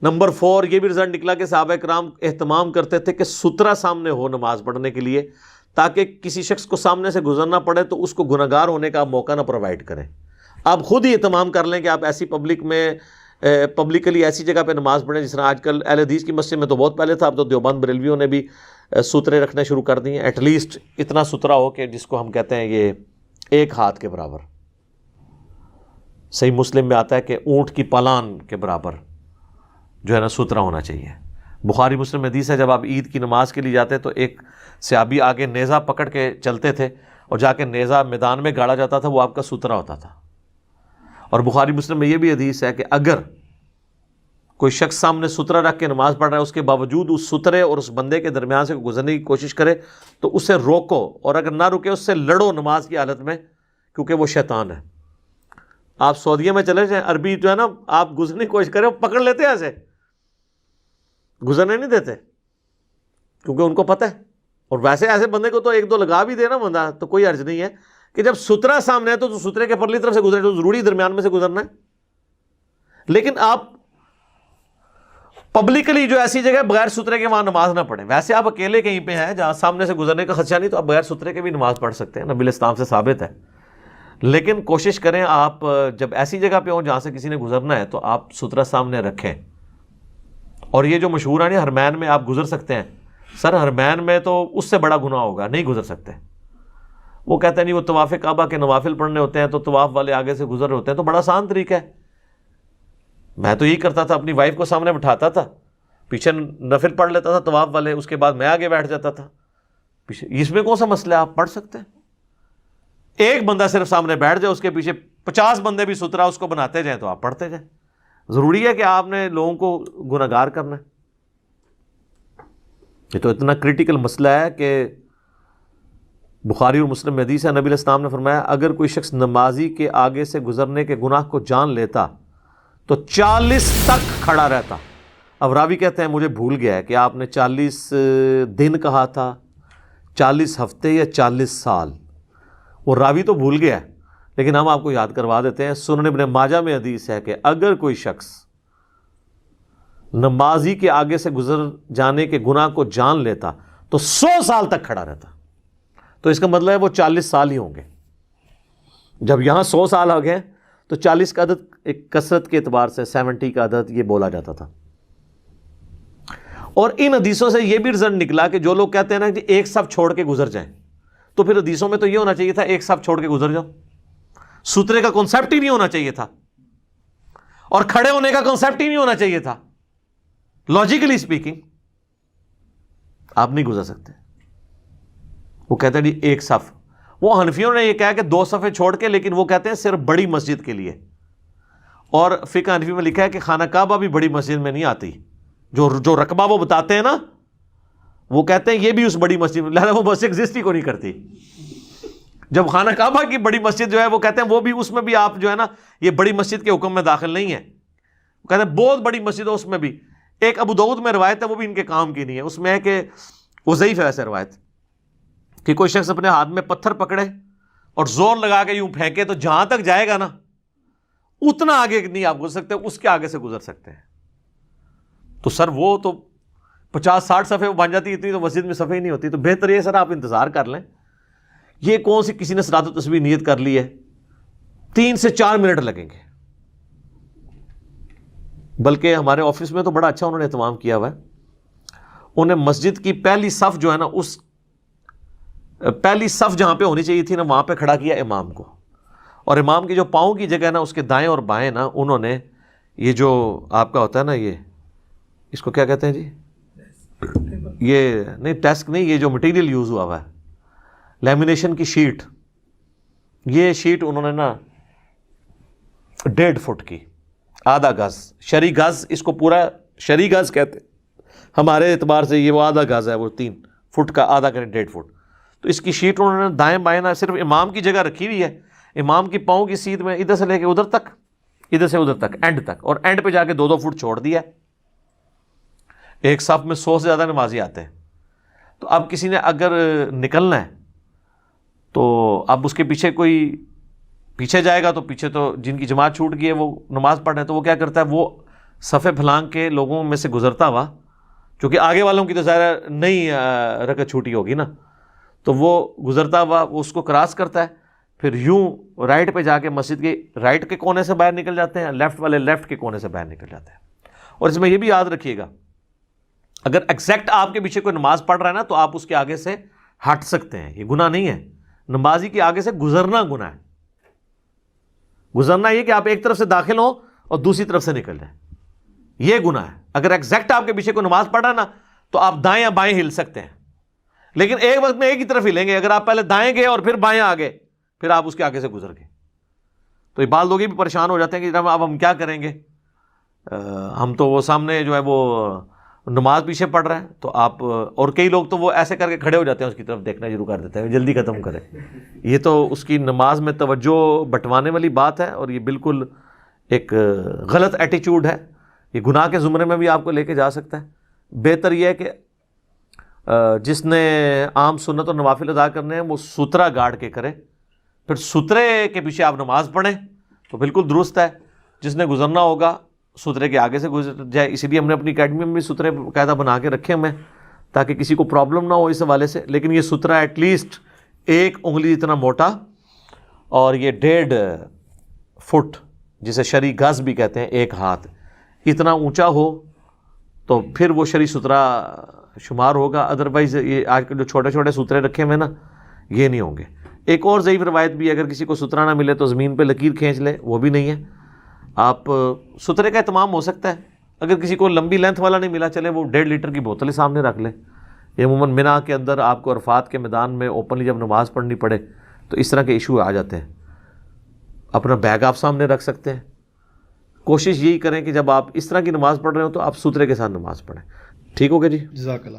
Number 4 یہ بھی result نکلا کہ صحابہ کرام اہتمام کرتے تھے کہ سترا سامنے ہو نماز پڑھنے کے لیے، تاکہ کسی شخص کو سامنے سے گزرنا پڑے تو اس کو گناہگار ہونے کا موقع نہ پرووائڈ کریں۔ آپ خود ہی اہتمام کر لیں کہ آپ ایسی پبلک میں پبلکلی ایسی جگہ پہ نماز پڑھیں، جس طرح آج کل اہل حدیث کی مسجد میں تو بہت پہلے تھا، اب تو دیوبند بریلویوں نے بھی سترے رکھنے شروع کر دیے، ایٹ لیسٹ اتنا سترا ہو کہ جس کو ہم کہتے ہیں یہ 1 ہاتھ کے برابر۔ صحیح مسلم میں آتا ہے کہ اونٹ کی پالان کے برابر جو ہے نا سترا ہونا چاہیے۔ بخاری مسلم حدیث ہے، جب آپ عید کی نماز کے لیے جاتے تو ایک صحابی آگے نیزہ پکڑ کے چلتے تھے، اور جا کے نیزہ میدان میں گاڑا جاتا تھا، وہ آپ کا سترا ہوتا تھا۔ اور بخاری مسلم میں یہ بھی حدیث ہے کہ اگر کوئی شخص سامنے سترا رکھ کے نماز پڑھ رہا ہے، اس کے باوجود اس سترے اور اس بندے کے درمیان سے گزرنے کی کوشش کرے تو اسے روکو، اور اگر نہ رکے اس سے لڑو نماز کی حالت میں، کیونکہ وہ شیطان ہے۔ آپ سعودیہ میں چلے جائیں، عربی جو ہے نا، آپ گزرنے کی کوشش کریں، وہ پکڑ لیتے ہیں، ایسے گزرنے نہیں دیتے، کیونکہ ان کو پتہ ہے۔ اور ویسے ایسے بندے کو تو 1-2 لگا بھی دے نا بندہ تو کوئی حرج نہیں ہے، کہ جب سترا سامنے ہے تو سترے کے پرلی طرف سے گزرے تو ضروری درمیان میں سے گزرنا ہے۔ لیکن آپ پبلکلی جو ایسی جگہ بغیر سترے کے وہاں نماز نہ پڑھیں۔ ویسے آپ اکیلے کہیں پہ ہیں جہاں سامنے سے گزرنے کا خدشہ نہیں، تو آپ بغیر سترے کے بھی نماز پڑھ سکتے ہیں، نبی اسلام سے ثابت ہے۔ لیکن کوشش کریں آپ جب ایسی جگہ پہ ہوں جہاں سے کسی نے گزرنا ہے تو آپ سترا سامنے رکھیں۔ اور یہ جو مشہور ہے نا، حرمین میں آپ گزر سکتے ہیں، سر حرمین میں تو اس سے بڑا گناہ ہوگا، نہیں گزر سکتے۔ وہ کہتے ہیں نہیں، وہ طواف کعبہ کے نوافل پڑھنے ہوتے ہیں تو طواف والے آگے سے گزر ہوتے ہیں، تو بڑا آسان طریقہ ہے۔ میں تو یہی کرتا تھا، اپنی وائف کو سامنے بٹھاتا تھا، پیچھے نفل پڑھ لیتا تھا طواف والے، اس کے بعد میں آگے بیٹھ جاتا تھا پیچھے۔ اس میں کون سا مسئلہ ہے، آپ پڑھ سکتے ہیں۔ ایک بندہ صرف سامنے بیٹھ جائے، اس کے پیچھے 50 بندے بھی سترا اس کو بناتے جائیں تو آپ پڑھتے جائیں۔ ضروری ہے کہ آپ نے لوگوں کو گناہگار کرنا ہے؟ یہ تو اتنا کریٹیکل مسئلہ ہے کہ بخاری اور مسلم میں حدیث ہے، نبی علیہ السلام نے فرمایا اگر کوئی شخص نمازی کے آگے سے گزرنے کے گناہ کو جان لیتا تو 40 تک کھڑا رہتا۔ اب راوی کہتے ہیں مجھے بھول گیا ہے کہ آپ نے 40 دن کہا تھا، 40 ہفتے یا 40 سال، وہ راوی تو بھول گیا ہے، لیکن ہم آپ کو یاد کروا دیتے ہیں۔ سنن ابن ماجہ میں حدیث ہے کہ اگر کوئی شخص نمازی کے آگے سے گزر جانے کے گناہ کو جان لیتا تو 100 سال تک کھڑا رہتا۔ تو اس کا مطلب ہے وہ 40 سال ہی ہوں گے۔ جب یہاں 100 سال آ گئے تو 40 کا عدد ایک کثرت کے اعتبار سے 70 کا عدد یہ بولا جاتا تھا۔ اور ان حدیثوں سے یہ بھی رزلٹ نکلا کہ جو لوگ کہتے ہیں نا کہ ایک صف چھوڑ کے گزر جائیں، تو پھر حدیثوں میں تو یہ ہونا چاہیے تھا ایک صف چھوڑ کے گزر جاؤ، سترے کا کنسیپٹ ہی نہیں ہونا چاہیے تھا، اور کھڑے ہونے کا کنسیپٹ ہی نہیں ہونا چاہیے تھا۔ لاجیکلی اسپیکنگ آپ نہیں گزر سکتے۔ وہ کہتے ہیں جی ایک صف، وہ حنفیوں نے یہ کہا کہ 2 صفیں چھوڑ کے، لیکن وہ کہتے ہیں صرف بڑی مسجد کے لیے۔ اور فقہ حنفی میں لکھا ہے کہ خانہ کعبہ بھی بڑی مسجد میں نہیں آتی، جو رقبہ وہ بتاتے ہیں نا، وہ کہتے ہیں یہ بھی اس بڑی مسجد میں، لہذا وہ مسجد ایگزسٹ ہی کو نہیں کرتی۔ جب خانہ کعبہ کی بڑی مسجد جو ہے وہ کہتے ہیں وہ بھی، اس میں بھی آپ جو ہے نا یہ بڑی مسجد کے حکم میں داخل نہیں ہے، وہ کہتے ہیں بہت بڑی مسجد ہے، اس میں بھی ایک ابو داؤد میں روایت ہے، وہ بھی ان کے کام کی نہیں ہے، اس میں ہے کہ وہ ضعیف ہے ویسے روایت، کہ کوئی شخص اپنے ہاتھ میں پتھر پکڑے اور زور لگا کے یوں پھینکے تو جہاں تک جائے گا نا اتنا آگے نہیں آپ گزر سکتے، اس کے آگے سے گزر سکتے ہیں۔ تو سر وہ تو 50-60 صفحے بن جاتی، اتنی تو مسجد میں صفحے ہی نہیں ہوتی۔ تو بہتر یہ سر آپ انتظار کر لیں، یہ کون سی کسی نے صلاۃ و تسبیح نیت کر لی ہے، 3 سے 4 منٹ لگیں گے۔ بلکہ ہمارے آفس میں تو بڑا اچھا انہوں نے اہتمام کیا ہوا ہے، انہیں مسجد کی پہلی صف جو ہے نا، اس پہلی صف جہاں پہ ہونی چاہیے تھی نا، وہاں پہ کھڑا کیا امام کو، اور امام کی جو پاؤں کی جگہ ہے نا اس کے دائیں اور بائیں نا، انہوں نے یہ جو آپ کا ہوتا ہے نا، یہ اس کو کیا کہتے ہیں جی، یہ نہیں ڈیسک نہیں، یہ جو مٹیریل یوز ہوا ہے لیمینیشن کی شیٹ، یہ شیٹ انہوں نے نا 1.5 فٹ کی، آدھا گز، شرعی گز اس کو پورا شرعی گز کہتے ہیں، ہمارے اعتبار سے یہ وہ آدھا گز ہے، وہ 3 فٹ کا آدھا کریں 1.5 فٹ، تو اس کی شیٹ انہوں نے دائیں بائیں نہ صرف امام کی جگہ رکھی ہوئی ہے، امام کی پاؤں کی سیدھ میں ادھر سے لے کے ادھر تک، ادھر سے ادھر تک، اینڈ تک، اور اینڈ پہ جا کے 2-2 فٹ چھوڑ دیا۔ ایک صف میں 100 سے زیادہ نمازی آتے ہیں، تو اب کسی نے اگر نکلنا ہے تو اب اس کے پیچھے کوئی پیچھے جائے گا، تو پیچھے تو جن کی جماعت چھوٹ گئی ہے وہ نماز پڑھ رہے ہیں، تو وہ کیا کرتا ہے، وہ صف پھلانگ کے لوگوں میں سے گزرتا ہوا، چونکہ آگے والوں کی تو ظاہر نئی رکعت چھوٹی ہوگی نا، تو وہ گزرتا ہوا وہ اس کو کراس کرتا ہے، پھر یوں رائٹ پہ جا کے مسجد کے رائٹ کے کونے سے باہر نکل جاتے ہیں، لیفٹ والے لیفٹ کے کونے سے باہر نکل جاتے ہیں۔ اور اس میں یہ بھی یاد رکھیے گا، اگر ایگزیکٹ آپ کے پیچھے کوئی نماز پڑھ رہا ہے نا تو آپ اس کے آگے سے ہٹ سکتے ہیں، یہ گناہ نہیں ہے۔ نمازی کے آگے سے گزرنا گناہ ہے، گزرنا یہ کہ آپ ایک طرف سے داخل ہوں اور دوسری طرف سے نکل جائیں، یہ گناہ ہے۔ اگر ایگزیکٹ آپ کے پیچھے کوئی نماز پڑھ رہا ہے نا تو آپ دائیں یا بائیں ہل سکتے ہیں، لیکن ایک وقت میں ایک ہی طرف ہلیں گے۔ اگر آپ پہلے دائیں گئے اور پھر بائیں آ گئے، پھر آپ اس کے آگے سے گزر گئے، تو یہ بعض لوگ بھی پریشان ہو جاتے ہیں کہ جناب اب ہم کیا کریں گے، ہم تو وہ سامنے جو ہے وہ نماز پیچھے پڑھ رہے ہیں، تو آپ اور کئی لوگ تو وہ ایسے کر کے کھڑے ہو جاتے ہیں، اس کی طرف دیکھنا شروع کر دیتے ہیں جلدی ختم کریں۔ یہ تو اس کی نماز میں توجہ بٹوانے والی بات ہے، اور یہ بالکل ایک غلط ایٹیچیوڈ ہے، یہ گناہ کے زمرے میں بھی آپ کو لے کے جا سکتا ہے۔ بہتر یہ ہے کہ جس نے عام سنت اور نوافل ادا کرنے ہیں وہ سترہ گاڑ کے کرے، پھر سترے کے پیچھے آپ نماز پڑھیں تو بالکل درست ہے۔ جس نے گزرنا ہوگا سترے کے آگے سے گزر جائے، اسی لیے ہم نے اپنی اکیڈمی میں بھی سترے باقاعدہ بنا کے رکھے ہمیں، تاکہ کسی کو پرابلم نہ ہو اس حوالے سے۔ لیکن یہ سترہ ایٹ لیسٹ 1 انگلی جتنا موٹا اور یہ 1.5 فٹ جسے شرعی گز بھی کہتے ہیں، 1 ہاتھ اتنا اونچا ہو تو پھر وہ شرعی سترہ شمار ہوگا، ادروائز یہ آج کل جو چھوٹے چھوٹے سترے رکھے ہوئے نا یہ نہیں ہوں گے۔ ایک اور ضعیف روایت بھی ہے، اگر کسی کو سترہ نہ ملے تو زمین پہ لکیر کھینچ لے، وہ بھی نہیں ہے۔ آپ سترے کا اہتمام ہو سکتا ہے، اگر کسی کو لمبی لینتھ والا نہیں ملا چلے وہ 1.5 لیٹر کی بوتل ہی سامنے رکھ لے۔ یہ عموماً منی کے اندر آپ کو عرفات کے میدان میں اوپنلی جب نماز پڑھنی پڑے تو اس طرح کے ایشو آ جاتے ہیں، اپنا بیگ آپ سامنے رکھ سکتے ہیں۔ کوشش یہی کریں کہ جب آپ اس طرح کی نماز پڑھ رہے ہو تو آپ سترے کے ساتھ نماز پڑھیں۔ ٹھیک ہو گیا جی؟ جزاک اللہ۔